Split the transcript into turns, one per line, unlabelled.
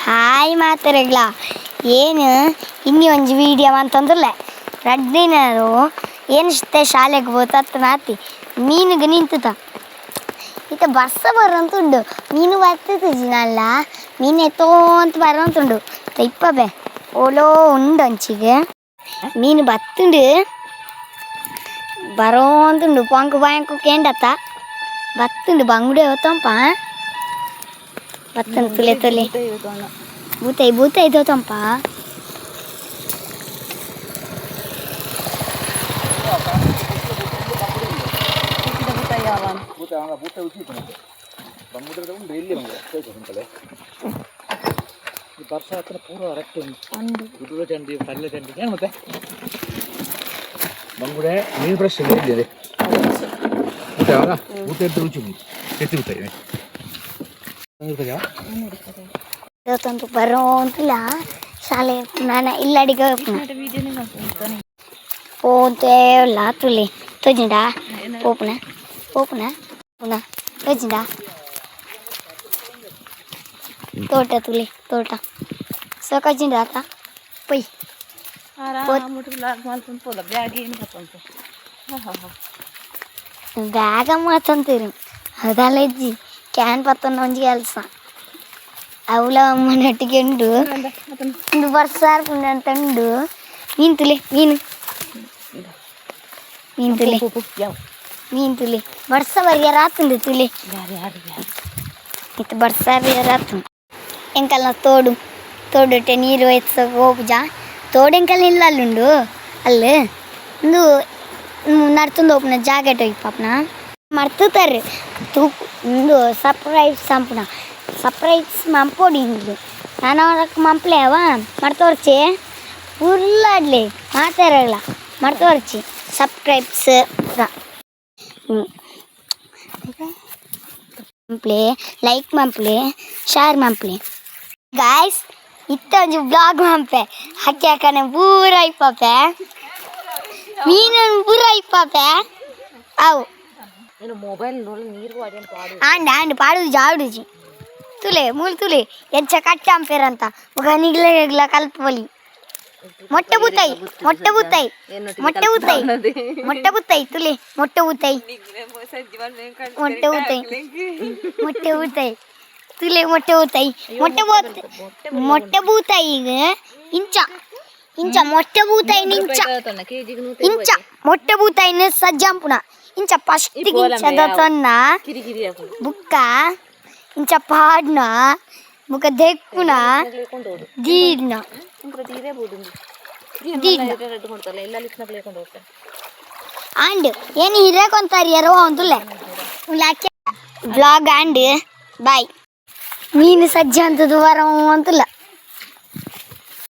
hi ಮಾತಾರಗ್ಲ ಏನು ಇನ್ನಿ ಒಂಜಿ video ಅಂತಂದ್ರಲ್ಲ ರಡ್ಡಿನರು ಏನಿಷ್ಟೇ ಶಾಲೆಗೆ ಹೋಗ್ತಾ ನಾತಿ ಮೀನಿಗೆ ನಿಂತುತ್ತ ಈತ ಬರ್ಸ ಬರೋಂತುಂಡು ಮೀನು ಬರ್ತದಲ್ಲ ಮೀನು ಎತ್ತೋ ಅಂತ ಬರೋಂತುಂಡು ಇಪ್ಪಬೆ ಓಲೋ ಉಂಡು ಅಂಚಿಗೆ ಮೀನು ಬತ್ತುಂಡು ಬರೋಂತುಂಡು ಪಾಂಕು ಬಾಂಕು ಕೇಂಡತ್ತ ಬತ್ತುಂಡು ಬಂಗುಡೆ ಹೋತಂಪ ಬತ್ತನ್ ತುಲೆ ತುಲೆ ಬೂತಾಯಿ ಬೂತಾಯಿ ಹೋತಂಪ
ಬಂಗುಡೆ ನೀರು ಬ್ರಷ್
ಇವತ್ತಂತೂ ಬರೋ ಅಂತಿಲ್ಲ ಶಾಲೆ ನಾನು ಇಲ್ಲ ಅಡಿಗೆ పోతే లాతులే తోజిండా పోపునా పోపునా ఉన్నా తోజిండా తోట తులే తోట సోకజిండా అక్క పోయి ಬ್ಯಾಗ ಮಾತಂತೀರಿ ಅದಲ್ಲಜ್ಜಿ ಕ್ಯಾನ್ ಪತ್ತೊಂದು ಒಂಜಿ ಕೆಲಸ ಅವಳ ಮನೆಟ್ಟಿಗೆಂಡು ಒಂದು ಬರ್ಸಾರ್ ಅಂತಂಡು ಮೀನು ತುಲೆ ಮೀನು ಮೀನು ತುಲೆ ಮೀನು ತುಲೆ ಬಡ್ಸ ಬರಿಯ ರಾತುಂಡು ತುಲೆ ಇತ್ತು ಬಡ್ಸ ರಾತು ಎಂಕಲ್ನ ತೋಡು ತೋಡುಟ್ಟೆ ನೀರು ಎತ್ಸೋಕೆ ಹೋಗುಜ ತೋಡು ಎಂಕಲ್ ಇಲ್ಲ ಅಲ್ಲುಂಡು ಅಲ್ಲಿ ಒಂದು ನಡ್ತುಂಡು ಹೋಗ್ನ ಜಾಗೆಟ್ ಹೋಗಿ ಪಾಪನ ಮರ್ತುತ್ತಾರೆ ತೂಕು ಒಂದು ಸರ್ಪ್ರೈಸ್ ಸಂಪುನ ಸರ್ಪ್ರೈಸ್ ಮಂಪೋಡಿ ಇಂದು ನಾನು ಅವ್ರಕ್ಕೆ ಮಂಪ್ಲೆ ಅವ ಮರ್ತೋರ್ಚಿ ಫುಲ್ಲಾಡ್ಲಿ ಮಾತಾಡಲ್ಲ ಮರ್ತೋರ್ಚಿ ಸಬ್ಸ್ಕ್ರೈಬ್ಸ್ ಮಂಪ್ಲೆ ಲೈಕ್ ಮಂಪ್ಲೆ ಶೇರ್ ಮಂಪ್ಲೆ ಗಾಯ್ಸ್ ಇತ್ತ ಒಂಜಿ ಬ್ಲಾಗ್ ಮಂಪೆ ಹಕ್ಕಿ ಹಾಕನೆ ಪೂರ ಇಪ್ಪೆ ಮೀನನ್ನು ಪೂರ ಇಪ್ಪೆ ಅವು ಆಂಡ ಆಂಡ ಪಾಡುದು ಜಾಡುಜಿ ತುಲೆ ಮೂಲ ತುಲೆ ಎಂಚ ಕಟ್ಟಂಪೇರಂತ ఒక నిగల కలుపులి మొట్టె బుతాయి మొట్టె బుతాయి మొట్టె బుతాయి మొట్టె బుతాయి ತುಲೆ మొట్టె బుతాయి మొట్టె బుతాయి మొట్టె బుతాయి ತುಲೆ ಮೊಟ್ಟೆ ಬೂತಾಯಿ ಮೊಟ್ಟೆ ಬೂತಾಯಿ ಈಗ ಇಂಚ ಇಂಚ ಮೊಟ್ಟೆ ಬೂತಾಯಿ ಇಂಚ ಇಂಚ ಮೊಟ್ಟೆ ಬೂತಾಯಿನ ಸಜ್ಜಂಪುನ ಇಂಚ ಫಸ್ಟ್ ಇಂಚದ ತೊನ್ನ ಬುಕ್ಕ ಇಂಚ ಪಾಡ್ನ ಮುಖ ದೆಕ್ಕುನ ದೀಡ್ನ ಅಂಡ್ ಏನು ಹಿರೇಕೊಂತಾರ ಯಾರೋ ಅಂತುಲೆ ಬ್ಲಾಗ್ ಅಂಡ್ ಬಾಯ್ ಮೀನು ಸಜ್ಜೆ ಅಂತದ್ದು ವರ ಅಂತಲ್ಲ